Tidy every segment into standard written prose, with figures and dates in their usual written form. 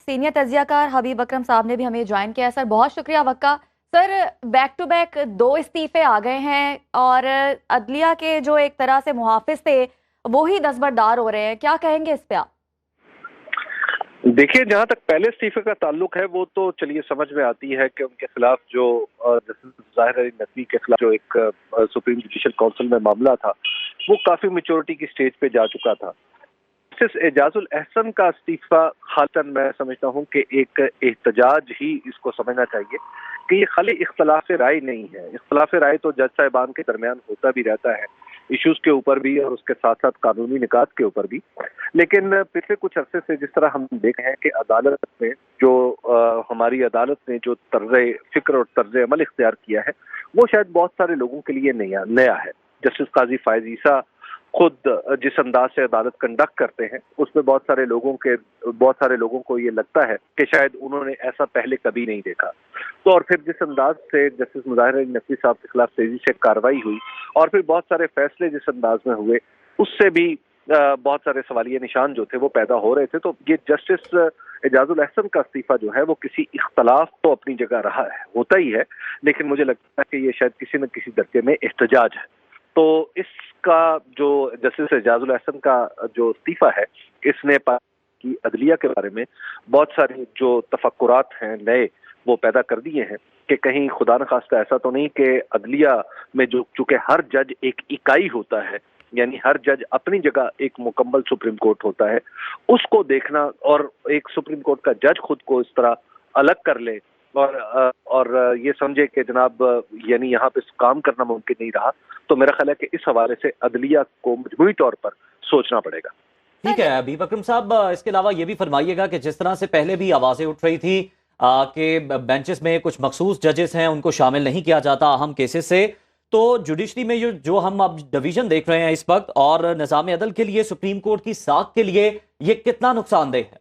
Senior तजिया car हबीब अकरम साहब ने भी हमें ज्वाइन किया है। सर बहुत शुक्रिया वक्त का। सर बैक टू बैक 2 इस्तीफे आ गए हैं और अदलिया के जो एक तरह से मुहाफिज थे वो ही दस्तबरदार हो रहे हैं, क्या कहेंगे इस पे आप? देखिए, जहां तक पहले इस्तीफे का ताल्लुक है वो तो चलिए समझ में आती है कि उनके खिलाफ जो जस्टिस ज़ाहिर अली नकवी के खिलाफ जो एक सुप्रीम जुडिशल काउंसिल में मामला था वो काफी मेच्योरिटी की स्टेज पे जा चुका था। जस्टिस एजाजुल एहसन का इस्तीफा खातन मैं समझता हूं कि एक एहतजाज ही इसको समझना चाहिए कि ये खाली इख्तलाफ राय नहीं है। इख्तलाफ राय तो जज साहिबान के दरमियान होता भी रहता है, इश्यूज के ऊपर भी और उसके साथ साथ कानूनी निकात के ऊपर भी। लेकिन पिछले कुछ अरसे से जिस तरह हम देख रहे हैं कि अदालत में जो हमारी अदालत ने जो तर्ज फिक्र और तर्ज अमल इख्तियार किया है वो शायद बहुत सारे लोगों के लिए नया है। जस्टिस काजी फायज ईसा खुद जिस अंदाज से अदालत कंडक्ट करते हैं उसमें बहुत सारे लोगों को ये लगता है कि शायद उन्होंने ऐसा पहले कभी नहीं देखा। तो और फिर जिस अंदाज से जस्टिस मुज़ाहिर अली नकवी साहब के खिलाफ तेजी से कार्रवाई हुई और फिर बहुत सारे फैसले जिस अंदाज में हुए उससे भी बहुत सारे सवालिया निशान जो थे वो पैदा हो रहे थे। तो ये जस्टिस एजाजुल एहसन का इस्तीफा जो है वो किसी इख्तलाफ तो अपनी जगह रहा है, होता ही है, लेकिन मुझे लगता है कि ये शायद किसी न किसी दर्जे में एहतजाज है। तो इसका जो जस्टिस एजाजुल एहसन का जो इस्तीफा है इसने की अदलिया के बारे में बहुत सारी जो तफक्कुरात हैं नए वो पैदा कर दिए हैं कि कहीं खुदा न खास्ता ऐसा तो नहीं कि अदलिया में जो चूंकि हर जज एक इकाई होता है, यानी हर जज अपनी जगह एक मुकम्मल सुप्रीम कोर्ट होता है, उसको देखना और एक सुप्रीम कोर्ट का जज खुद को इस तरह अलग कर ले और ये समझे कि जनाब यानी यहाँ पे काम करना मुमकिन नहीं रहा। तो मेरा ख्याल है कि इस हवाले से अदलिया को मजमूई तौर पर सोचना पड़ेगा। ठीक है हबीब अकरम साहब, इसके अलावा ये भी फरमाइएगा कि जिस तरह से पहले भी आवाजें उठ रही थी कि बेंचेस में कुछ मखसूस जजेस हैं उनको शामिल नहीं किया जाता अहम केसेस से, तो जुडिशरी में जो हम अब डिवीजन देख रहे हैं इस वक्त और निज़ाम अदल के लिए सुप्रीम कोर्ट की साख के लिए ये कितना नुकसानदेह है?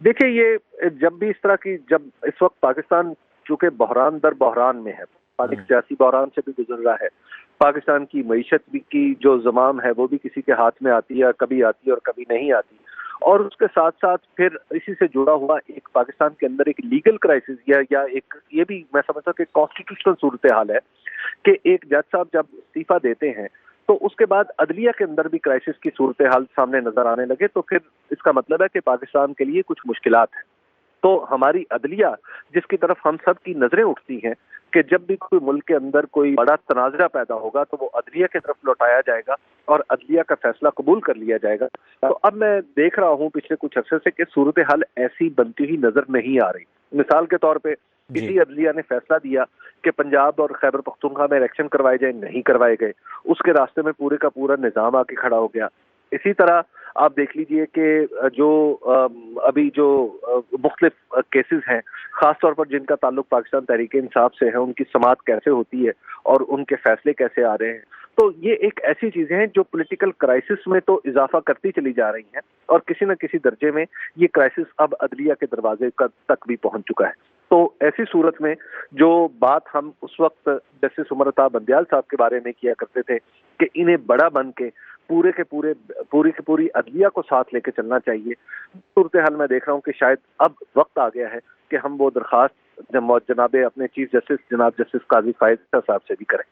देखिए, ये जब इस वक्त पाकिस्तान चूंकि बहरान दर बहरान में है, पाकिस्तान सियासी बहरान से भी गुजर रहा है, पाकिस्तान की मईशत भी की जो जमाम है वो भी किसी के हाथ में आती है, कभी आती है और कभी नहीं आती। और उसके साथ साथ फिर इसी से जुड़ा हुआ एक पाकिस्तान के अंदर एक लीगल क्राइसिस या एक ये भी मैं समझता हूँ कि कॉन्स्टिट्यूशनल सूरत हाल है कि एक जज साहब जब इस्तीफा देते हैं तो उसके बाद अदलिया के अंदर भी क्राइसिस की सूरत हाल सामने नजर आने लगे, तो फिर इसका मतलब है कि पाकिस्तान के लिए कुछ मुश्किलात हैं। तो हमारी अदलिया जिसकी तरफ हम सब की नजरें उठती हैं कि जब भी कोई मुल्क के अंदर कोई बड़ा तनाज़ा पैदा होगा तो वो अदलिया की तरफ लौटाया जाएगा और अदलिया का फैसला कबूल कर लिया जाएगा। तो अब मैं देख रहा हूँ पिछले कुछ अरसे से कि सूरत हाल ऐसी बनती हुई नजर नहीं आ रही। मिसाल के तौर पे किसी अदलिया ने फैसला दिया कि पंजाब और खैबर पख्तूनख्वा में इलेक्शन करवाए जाए, नहीं करवाए गए, उसके रास्ते में पूरे का पूरा निजाम आके खड़ा हो गया। इसी तरह आप देख लीजिए कि जो अभी जो मुख्तलिफ केसेस हैं खासतौर पर जिनका ताल्लुक पाकिस्तान तहरीक इंसाफ से है, उनकी समाअत कैसे होती है और उनके फैसले कैसे आ रहे हैं। तो ये एक ऐसी चीजें हैं जो पॉलिटिकल क्राइसिस में तो इजाफा करती चली जा रही हैं और किसी न किसी दर्जे में ये क्राइसिस अब अदलिया के दरवाजे तक भी पहुंच चुका है। तो ऐसी सूरत में जो बात हम उस वक्त जस्टिस उमर अता बंदियाल साहब के बारे में किया करते थे कि इन्हें बड़ा बन के पूरी की पूरी अदलिया को साथ लेके चलना चाहिए, सूरत हाल मैं देख रहा हूँ कि शायद अब वक्त आ गया है कि हम वो दरखास्त जनाब अपने चीफ जस्टिस जनाब जस्टिस काजी फायज साहब से भी करें।